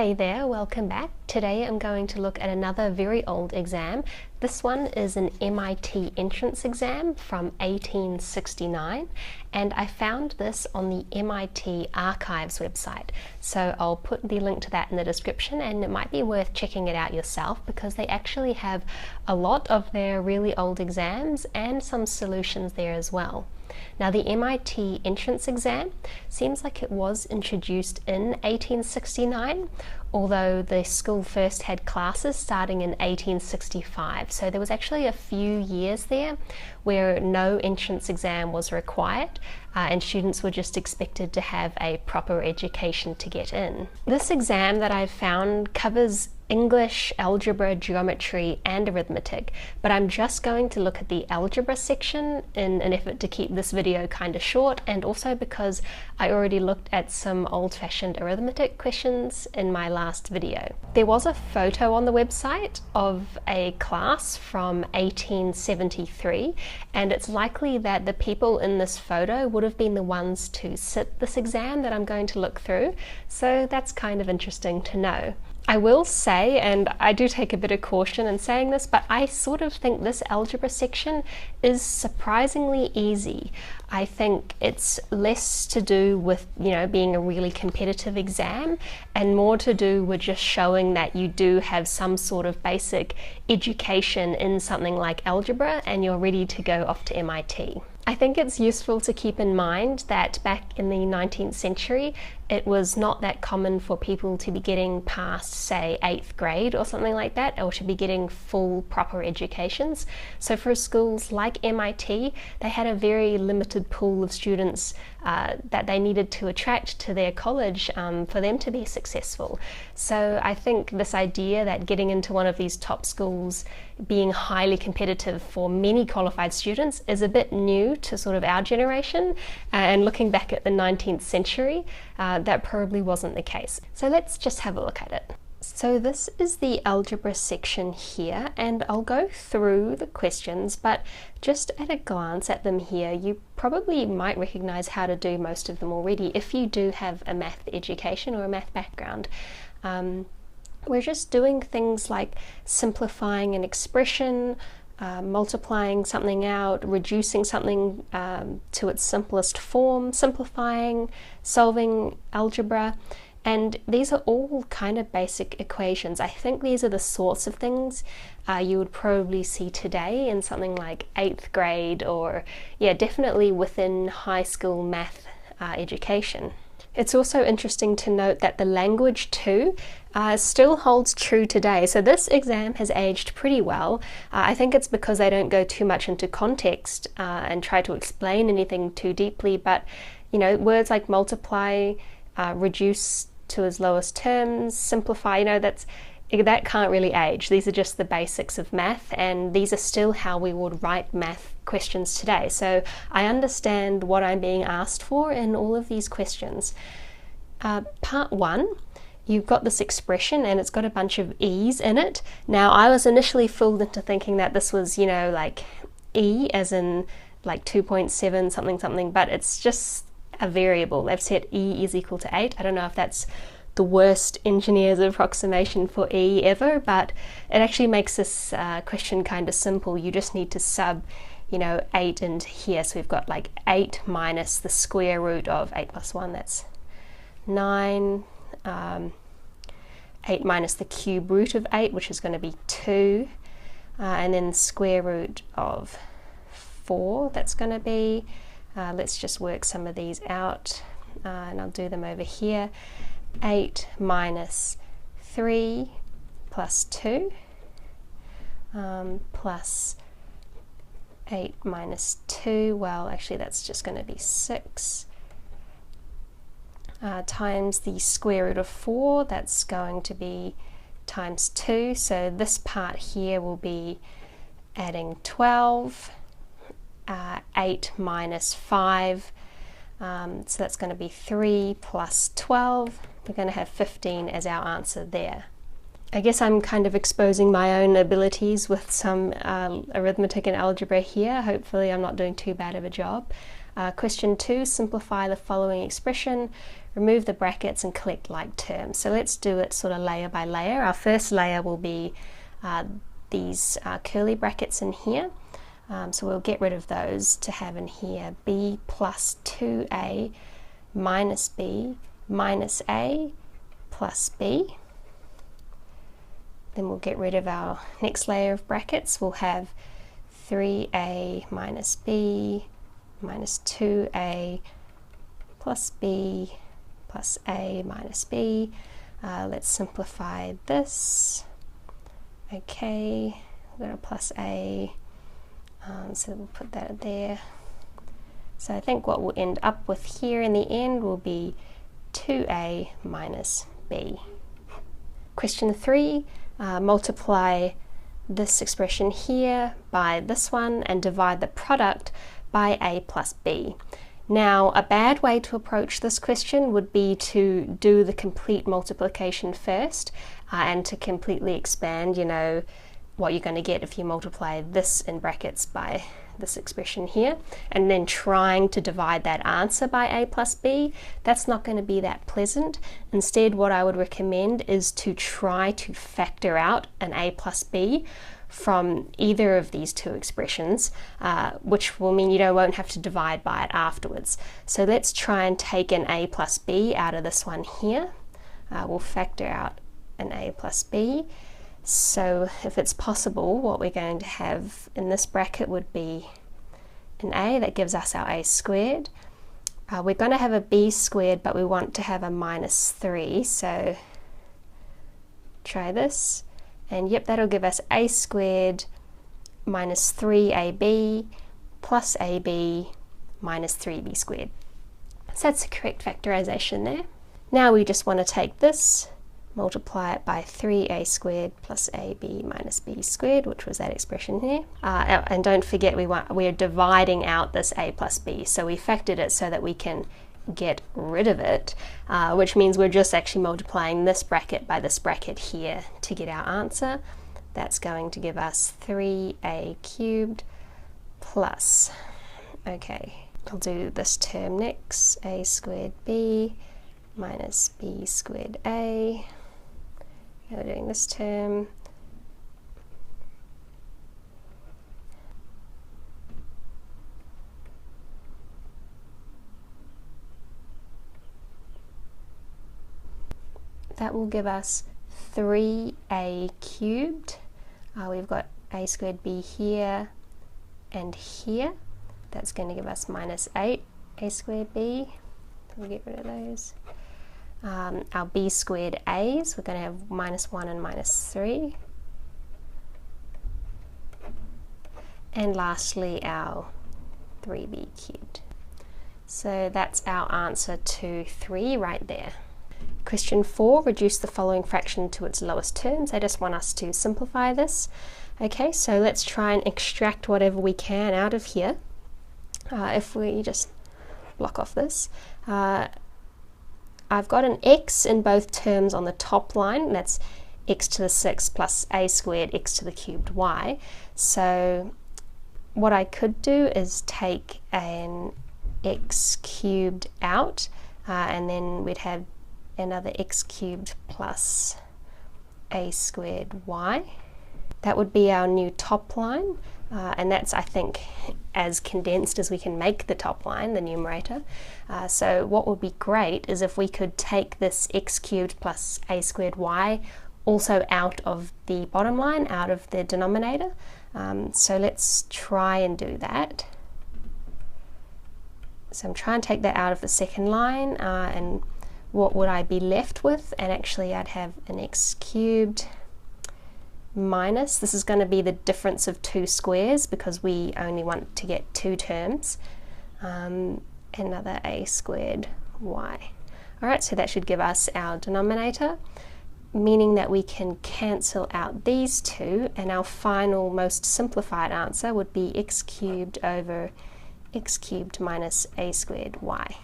Hey there, welcome back. Today I'm going to look at another very old exam. This one is an MIT entrance exam from 1869, and I found this on the MIT Archives website. So I'll put the link to that in the description, and it might be worth checking it out yourself because they actually have a lot of their really old exams and some solutions there as well. Now, the MIT entrance exam seems like it was introduced in 1869, although the school first had classes starting in 1865. So there was actually a few years there where no entrance exam was required and students were just expected to have a proper education to get in. This exam that I've found covers English, algebra, geometry, and arithmetic, but I'm just going to look at the algebra section in an effort to keep this video kind of short, and also because I already looked at some old-fashioned arithmetic questions in my last video. There was a photo on the website of a class from 1873, and it's likely that the people in this photo would have been the ones to sit this exam that I'm going to look through, so that's kind of interesting to know. I will say, and I do take a bit of caution in saying this, but I sort of think this algebra section is surprisingly easy. I think it's less to do with, being a really competitive exam and more to do with just showing that you do have some sort of basic education in something like algebra and you're ready to go off to MIT. I think it's useful to keep in mind that back in the 19th century, it was not that common for people to be getting past, say, 8th grade or something like that, or to be getting full proper educations. So for schools like MIT, they had a very limited pool of students that they needed to attract to their college for them to be successful. So I think this idea that getting into one of these top schools being highly competitive for many qualified students is a bit new to sort of our generation, and looking back at the 19th century, that probably wasn't the case. So let's just have a look at it. So this is the algebra section here, and I'll go through the questions, but just at a glance at them here, you probably might recognize how to do most of them already if you do have a math education or a math background. We're just doing things like simplifying an expression, multiplying something out, reducing something to its simplest form, simplifying, solving algebra, and these are all kind of basic equations. I think these are the sorts of things you would probably see today in something like 8th grade or, definitely within high school math education. It's also interesting to note that the language too still holds true today. So this exam has aged pretty well. I think it's because they don't go too much into context and try to explain anything too deeply, but words like multiply, reduce to its lowest terms, simplify, that can't really age. These are just the basics of math, and these are still how we would write math questions today. So I understand what I'm being asked for in all of these questions. Part 1, you've got this expression and it's got a bunch of e's in it. Now, I was initially fooled into thinking that this was, like e as in like 2.7 something something, but it's just a variable. They've set e is equal to 8. I don't know if that's the worst engineer's approximation for e ever, but it actually makes this question kind of simple. You just need to sub 8 into here. So we've got like 8 minus the square root of 8 plus 1, that's 9. 8 minus the cube root of 8, which is going to be 2. And then the square root of 4, that's going to be, let's just work some of these out, and I'll do them over here. 8 minus 3 plus 2 plus 8 minus 2, well actually that's just going to be 6, times the square root of 4, that's going to be times 2, so this part here will be adding 12, 8 minus 5, so that's going to be 3 plus 12. We're going to have 15 as our answer there. I guess I'm kind of exposing my own abilities with some arithmetic and algebra here. Hopefully I'm not doing too bad of a job. Question 2, simplify the following expression, remove the brackets and collect like terms. So let's do it sort of layer by layer. Our first layer will be these curly brackets in here. So we'll get rid of those to have in here b plus 2a minus b minus a plus b. Then we'll get rid of our next layer of brackets. We'll have 3a minus b minus 2a plus b plus a minus b. Let's simplify this. Okay, we've got a plus a, so we'll put that there. So I think what we'll end up with here in the end will be 2a minus b. Question 3, multiply this expression here by this one and divide the product by a plus b. Now, a bad way to approach this question would be to do the complete multiplication first and to completely expand, you know, what you're going to get if you multiply this in brackets by this expression here, and then trying to divide that answer by a plus b. That's not going to be that pleasant. Instead, what I would recommend is to try to factor out an a plus b from either of these two expressions, which will mean you won't have to divide by it afterwards. So let's try and take an a plus b out of this one here. We'll factor out an a plus b. So if it's possible, what we're going to have in this bracket would be an a, that gives us our a squared. We're going to have a b squared, but we want to have a minus 3, so try this. And yep, that'll give us a squared minus 3ab plus ab minus 3b squared. So that's the correct factorization there. Now we just want to take this, multiply it by 3a squared plus ab minus b squared, which was that expression here. And don't forget we're dividing out this a plus b, so we factored it so that we can get rid of it, which means we're just actually multiplying this bracket by this bracket here to get our answer. That's going to give us 3a cubed plus, okay, I'll do this term next, a squared b minus b squared a. Now we're doing this term. That will give us 3a cubed. We've got a squared b here and here. That's going to give us minus 8a squared b. We'll get rid of those. Our b squared a's, we're going to have minus 1 and minus 3. And lastly, our 3b cubed. So that's our answer to 3 right there. Question 4, reduce the following fraction to its lowest terms. I just want us to simplify this. Okay, so let's try and extract whatever we can out of here. If we just block off this. I've got an x in both terms on the top line, that's x to the 6 plus a squared x to the cubed y. So what I could do is take an x cubed out, and then we'd have another x cubed plus a squared y. That would be our new top line, and that's, I think, as condensed as we can make the top line, the numerator. So what would be great is if we could take this x cubed plus a squared y also out of the bottom line, out of the denominator. So let's try and do that. So I'm trying to take that out of the second line, and what would I be left with? And actually I'd have an x cubed minus, this is going to be the difference of two squares because we only want to get two terms, another a squared y. Alright, so that should give us our denominator, meaning that we can cancel out these two, and our final most simplified answer would be x cubed over x cubed minus a squared y.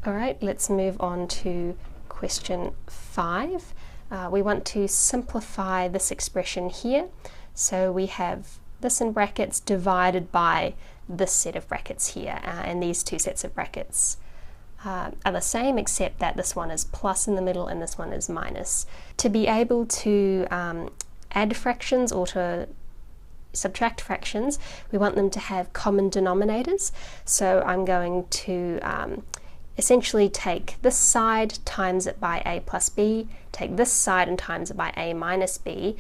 Alright, let's move on to question 5. We want to simplify this expression here. So we have this in brackets divided by this set of brackets here, and these two sets of brackets are the same, except that this one is plus in the middle and this one is minus. To be able to add fractions or to subtract fractions, we want them to have common denominators. So I'm going to essentially take this side, times it by a plus b, take this side and times it by a minus b,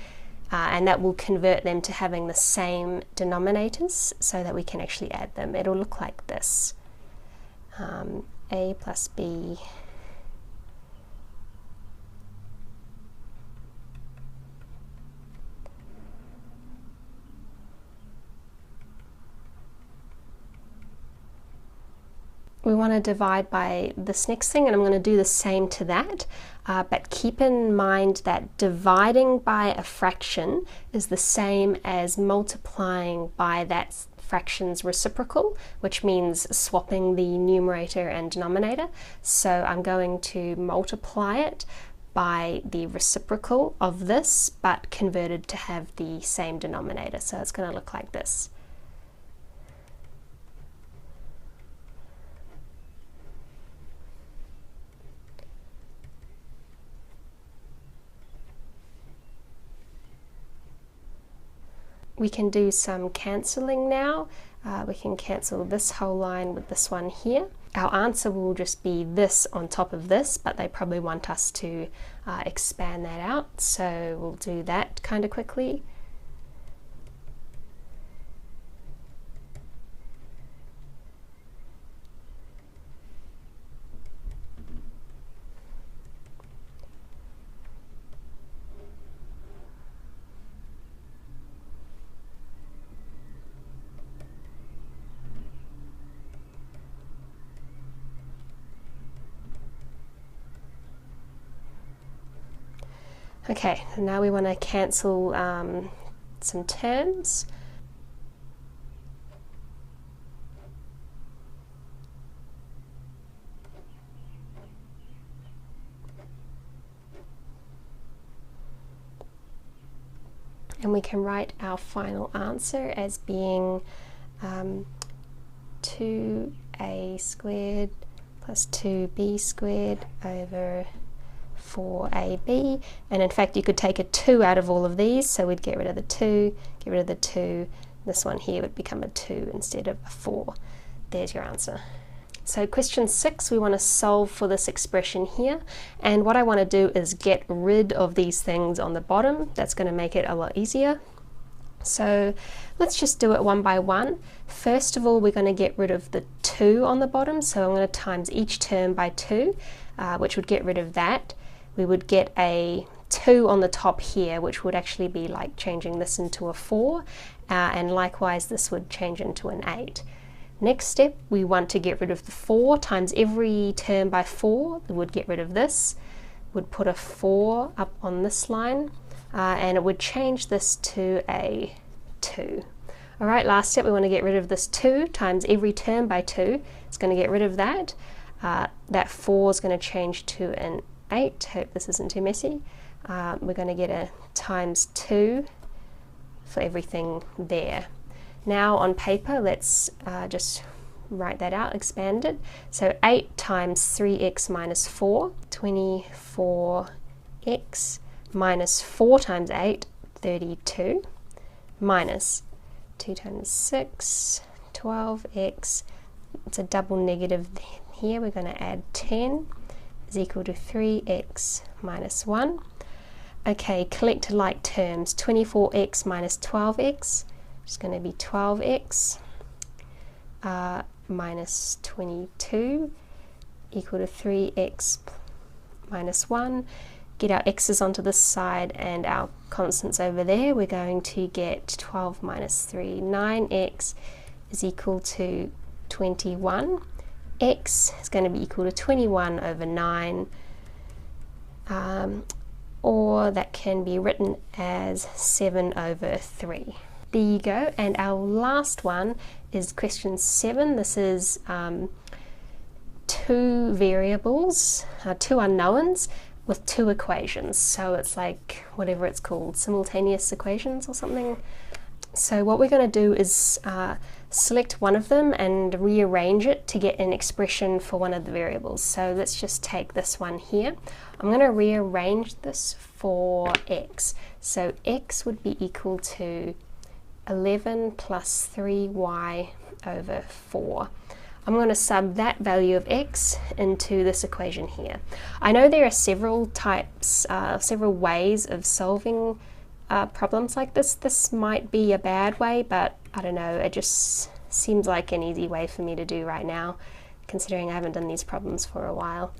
and that will convert them to having the same denominators so that we can actually add them. It'll look like this. A plus b we want to divide by this next thing, and I'm going to do the same to that, but keep in mind that dividing by a fraction is the same as multiplying by that fraction's reciprocal, which means swapping the numerator and denominator. So I'm going to multiply it by the reciprocal of this, but converted to have the same denominator. So it's going to look like this. We can do some cancelling now. We can cancel this whole line with this one here. Our answer will just be this on top of this, but they probably want us to expand that out, so we'll do that kind of quickly. Okay, now we want to cancel some terms. And we can write our final answer as being 2a squared plus 2b squared over 4ab, and in fact you could take a 2 out of all of these, so we'd get rid of the 2, get rid of the 2, this one here would become a 2 instead of a 4. There's your answer. So question 6, we want to solve for this expression here, and what I want to do is get rid of these things on the bottom. That's going to make it a lot easier. So let's just do it one by one. First of all, we're going to get rid of the 2 on the bottom, so I'm going to times each term by 2, which would get rid of that. We would get a 2 on the top here, which would actually be like changing this into a 4, and likewise this would change into an 8. Next step, we want to get rid of the 4, times every term by 4, we would get rid of this, would put a 4 up on this line, and it would change this to a 2. Alright, last step, we want to get rid of this 2, times every term by 2, it's going to get rid of that. That 4 is going to change to an 8, hope this isn't too messy. We're going to get a times 2 for everything there. Now on paper, let's just write that out, expand it. So 8 times 3x minus 4, 24x, minus 4 times 8, 32, minus 2 times 6, 12x, it's a double negative here, we're going to add 10, is equal to 3x minus 1. Okay, collect like terms, 24x minus 12x, is going to be 12x minus 22 equal to 3x minus 1. Get our x's onto this side and our constants over there. We're going to get 12 minus 3, 9x is equal to 21. X is going to be equal to 21 over 9, or that can be written as 7 over 3. There you go, and our last one is question 7. This is 2 variables, 2 unknowns with 2 equations, so it's like whatever it's called, simultaneous equations or something. So what we're going to do is select one of them and rearrange it to get an expression for one of the variables. So let's just take this one here. I'm going to rearrange this for x. So x would be equal to 11 plus 3y over 4. I'm going to sub that value of x into this equation here. I know there are several types, several ways of solving problems like this. This might be a bad way, but I don't know, it just seems like an easy way for me to do right now, considering I haven't done these problems for a while.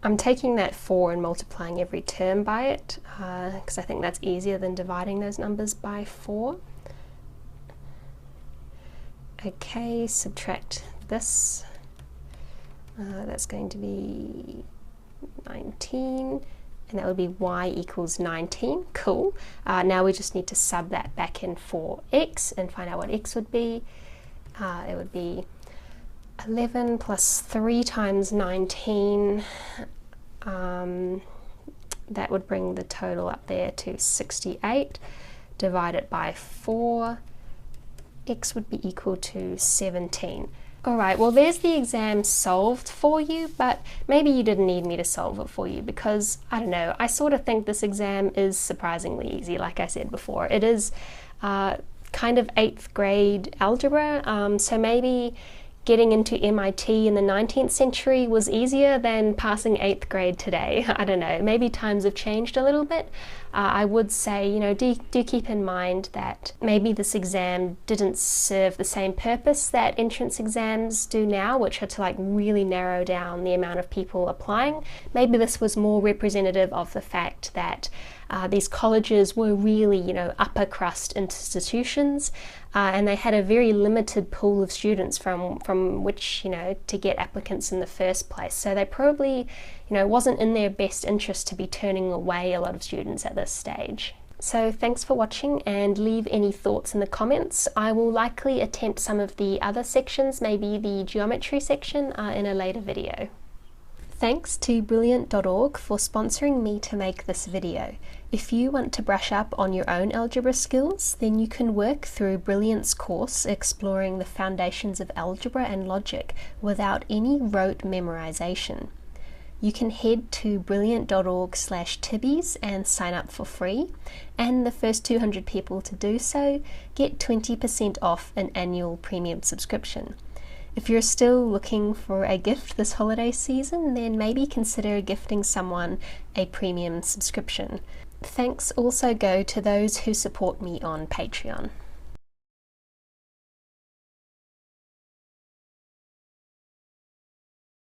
I'm taking that 4 and multiplying every term by it, because I think that's easier than dividing those numbers by 4. Okay, subtract this. That's going to be 19, and that would be y equals 19. Cool. Now we just need to sub that back in for x and find out what x would be. It would be 11 plus 3 times 19. That would bring the total up there to 68. Divide it by 4. X would be equal to 17. Alright, well there's the exam solved for you, but maybe you didn't need me to solve it for you because, I don't know, I sort of think this exam is surprisingly easy, like I said before. It is kind of 8th grade algebra, so maybe getting into MIT in the 19th century was easier than passing 8th grade today. I don't know, maybe times have changed a little bit. I would say, you know, do keep in mind that maybe this exam didn't serve the same purpose that entrance exams do now, which are to like really narrow down the amount of people applying. Maybe this was more representative of the fact that these colleges were really, you know, upper crust institutions, and they had a very limited pool of students from which, you know, to get applicants in the first place. So they probably, you know, wasn't in their best interest to be turning away a lot of students at this stage. So thanks for watching, and leave any thoughts in the comments. I will likely attempt some of the other sections, maybe the geometry section, in a later video. Thanks to Brilliant.org for sponsoring me to make this video. If you want to brush up on your own algebra skills, then you can work through Brilliant's course exploring the foundations of algebra and logic without any rote memorization. You can head to brilliant.org/Tibees and sign up for free, and the first 200 people to do so get 20% off an annual premium subscription. If you're still looking for a gift this holiday season, then maybe consider gifting someone a premium subscription. Thanks also go to those who support me on Patreon.